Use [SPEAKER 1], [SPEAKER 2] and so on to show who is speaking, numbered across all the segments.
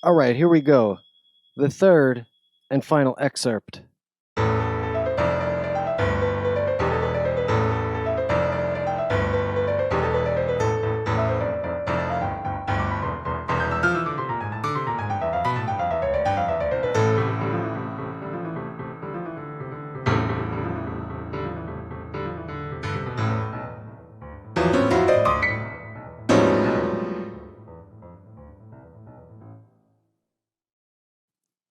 [SPEAKER 1] All right, here we go. The third and final excerpt.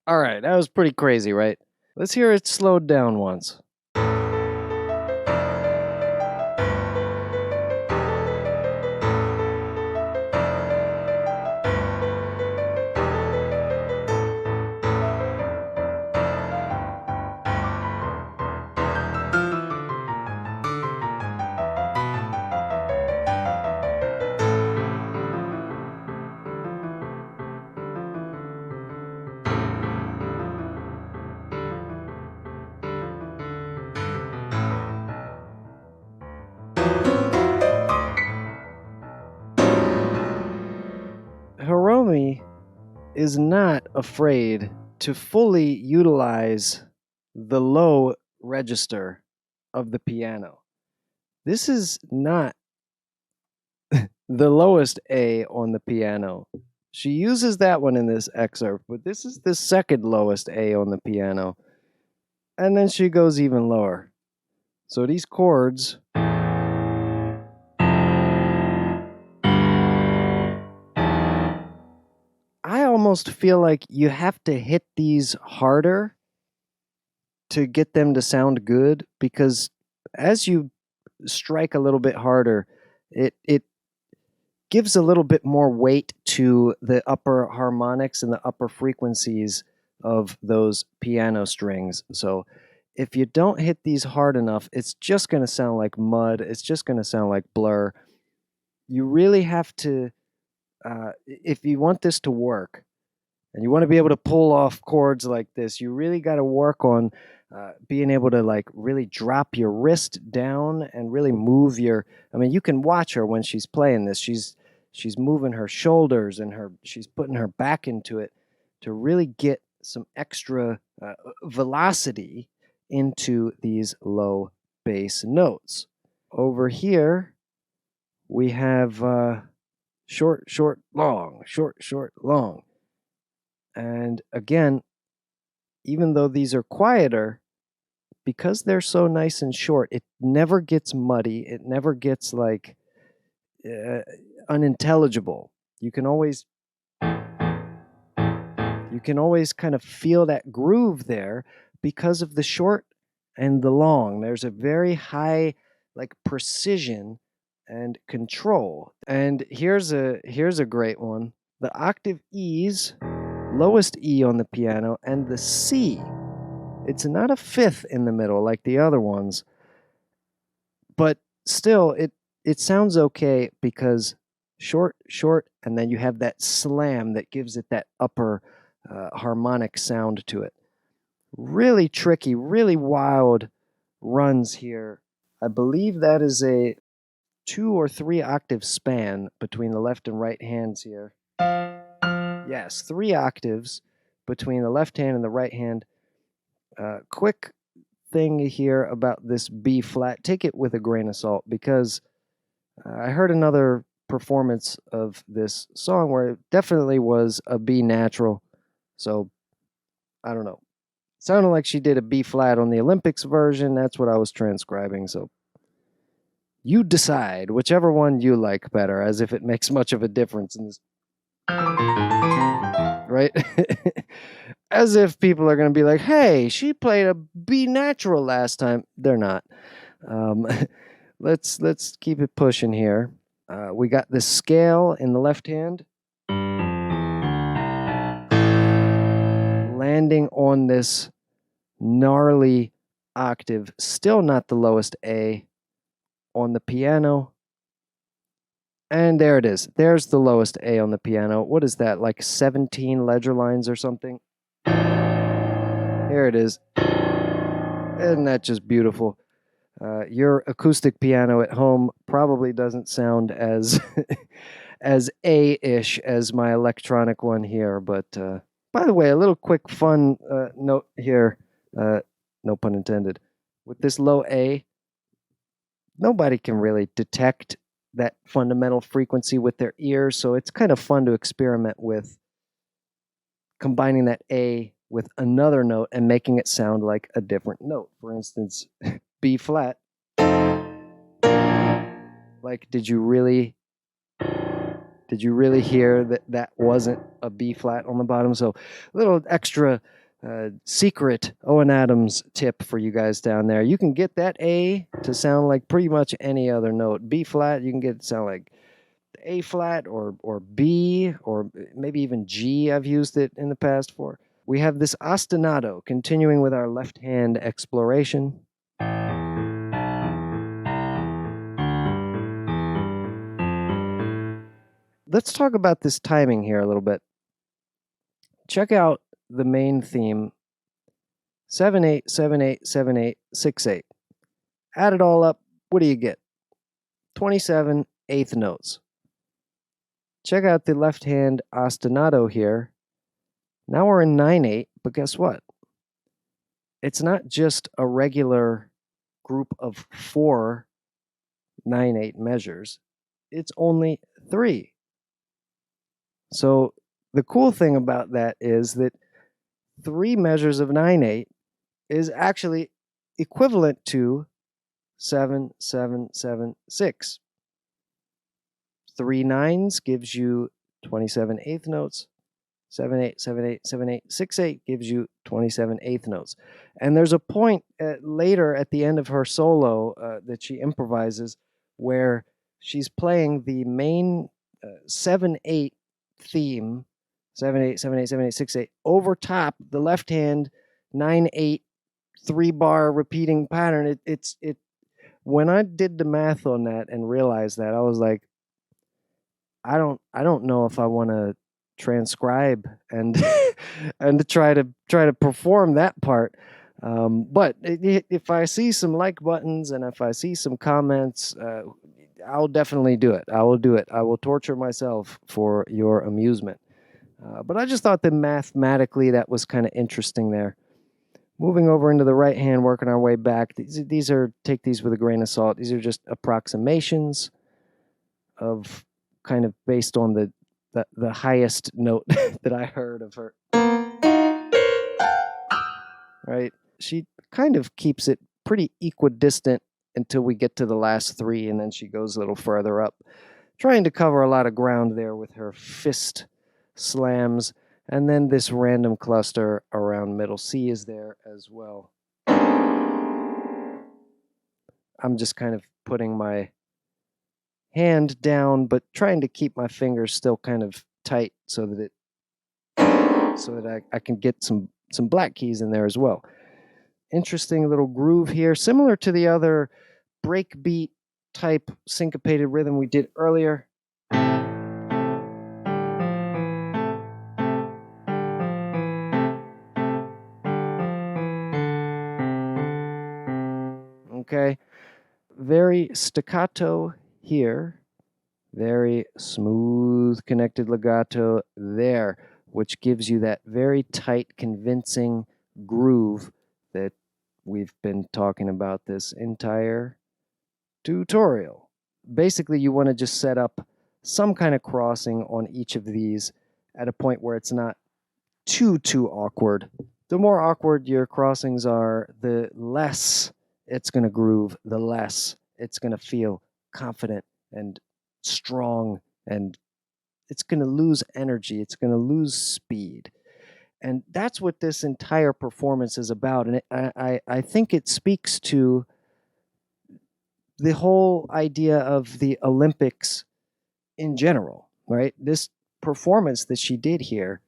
[SPEAKER 1] All right, that was pretty crazy, right? Let's hear it slowed down once. Hiromi is not afraid to fully utilize the low register of the piano. This is not the lowest A on the piano. She uses that one in this excerpt, but this is the second lowest A on the piano. And then she goes even lower. So these chords I almost feel like you have to hit these harder to get them to sound good because as you strike a little bit harder, it gives a little bit more weight to the upper harmonics and the upper frequencies of those piano strings. So if you don't hit these hard enough, it's just going to sound like mud. It's just going to sound like blur. You really have to, if you want this to work, and you want to be able to pull off chords like this, you really got to work on being able to like really drop your wrist down and really move your. I mean, you can watch her when she's playing this. She's moving her shoulders and she's putting her back into it to really get some extra velocity into these low bass notes. Over here, we have short, short, long, short, short, long. And again, even though these are quieter, because they're so nice and short, it never gets muddy. It never gets like unintelligible. You can always kind of feel that groove there because of the short and the long. There's a very high like precision and control. And here's a great one. The octave E's, lowest E on the piano, and the C. It's not a fifth in the middle like the other ones, but still it sounds okay because short, short, and then you have that slam that gives it that upper harmonic sound to it. Really tricky, really wild runs here. I believe that is a 2 or 3 octave span between the left and right hands here. Yes, 3 octaves between the left hand and the right hand. Quick thing here about this B flat, take it with a grain of salt because I heard another performance of this song where it definitely was a B natural. So I don't know. It sounded like she did a B flat on the Olympics version. That's what I was transcribing. So you decide whichever one you like better, as if it makes much of a difference in this. Right? As if people are going to be like, hey, she played a B natural last time. They're not. Um, let's keep it pushing here. We got the scale in the left hand, landing on this gnarly octave. Still not the lowest A on the piano. And there it is. There's the lowest A on the piano. What is that, like 17 ledger lines or something? Here it is. Isn't that just beautiful? Your acoustic piano at home probably doesn't sound as as A-ish as my electronic one here. But by the way, a little quick fun note here, no pun intended. With this low A, nobody can really detect that fundamental frequency with their ears, so it's kind of fun to experiment with combining that A with another note and making it sound like a different note. For instance, B flat. Like, did you really hear that that wasn't a B flat on the bottom? So a little extra secret Owen Adams tip for you guys down there. You can get that A to sound like pretty much any other note. B flat, you can get it to sound like A flat or B or maybe even G. I've used it in the past for. We have this ostinato, continuing with our left hand exploration. Let's talk about this timing here a little bit. Check out the main theme 7/8, 7/8, 7/8, 6/8. Add it all up, what do you get? 27 eighth notes. Check out the left hand ostinato here. Now we're in 9/8, but guess what? It's not just a regular group of 4 9/8 measures, it's only 3. So the cool thing about that is that 3 measures of 9/8 is actually equivalent to 7, 7, 7, 6. 3 nines gives you 27 eighth notes. 7/8, 7/8, 7/8, 6/8 gives you 27 eighth notes. And there's a point later at the end of her solo that she improvises where she's playing the main 7/8 theme, 7/8, 7/8, 7/8, 6/8, over top the left hand 9/8 3-bar repeating pattern. It when I did the math on that and realized that, I was like, I don't know if I want to transcribe and and to try to perform that part. But if I see some like buttons and if I see some comments, I'll definitely do it. I will do it. I will torture myself for your amusement. But I just thought that mathematically that was kind of interesting there. Moving over into the right hand, working our way back. These are, take these with a grain of salt. These are just approximations of kind of based on the highest note that I heard of her. Right? She kind of keeps it pretty equidistant until we get to the last 3, and then she goes a little further up, trying to cover a lot of ground there with her fist slams. And then this random cluster around middle C is there as well. I'm just kind of putting my hand down, but trying to keep my fingers still kind of tight so that I can get some black keys in there as well. Interesting little groove here, similar to the other breakbeat type syncopated rhythm we did earlier. Okay, very staccato here, very smooth connected legato there, which gives you that very tight, convincing groove that we've been talking about this entire tutorial. Basically, you want to just set up some kind of crossing on each of these at a point where it's not too awkward. The more awkward your crossings are, the less it's going to groove, the less it's going to feel confident and strong, and it's going to lose energy, it's going to lose speed. And that's what this entire performance is about. And I think it speaks to the whole idea of the Olympics in general, right? This performance that she did here,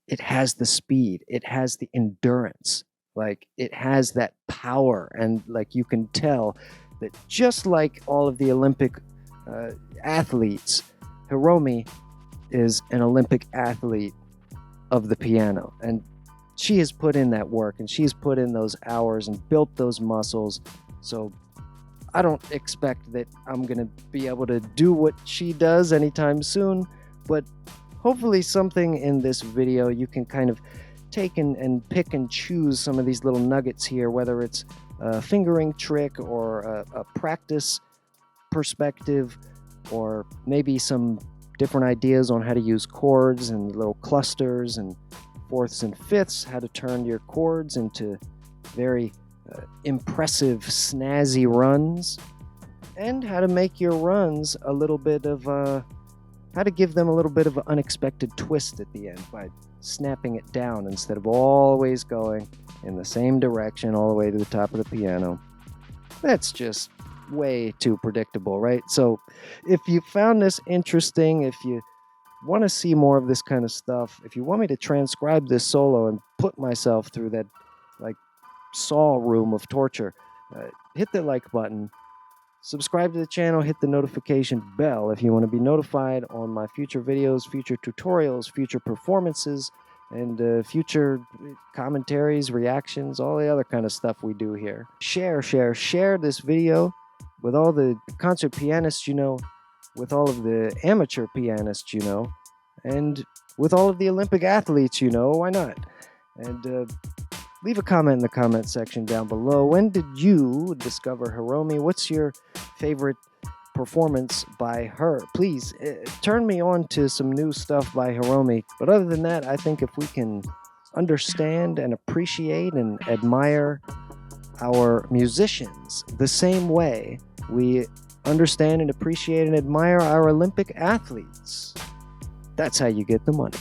[SPEAKER 1] it has the speed, it has the endurance, like it has that power. And like you can tell that just like all of the Olympic athletes, Hiromi is an Olympic athlete of the piano. And she has put in that work and she's put in those hours and built those muscles. So I don't expect that I'm gonna be able to do what she does anytime soon, but hopefully something in this video you can kind of take and pick and choose some of these little nuggets here, whether it's a fingering trick or a practice perspective, or maybe some different ideas on how to use chords and little clusters and fourths and fifths, how to turn your chords into very impressive, snazzy runs, and how to make your runs a little bit of how to give them a little bit of an unexpected twist at the end by snapping it down instead of always going in the same direction all the way to the top of the piano. That's just way too predictable, right? So if you found this interesting, if you want to see more of this kind of stuff, if you want me to transcribe this solo and put myself through that like saw room of torture, hit the like button, subscribe to the channel, hit the notification bell if you want to be notified on my future videos, future tutorials, future performances, and future commentaries, reactions, all the other kind of stuff we do here. Share this video with all the concert pianists you know, with all of the amateur pianists you know, and with all of the Olympic athletes you know. Why not? And leave a comment in the comment section down below. When did you discover Hiromi? What's your favorite performance by her? Please turn me on to some new stuff by Hiromi. But other than that, I think if we can understand and appreciate and admire our musicians the same way we understand and appreciate and admire our Olympic athletes, that's how you get the money.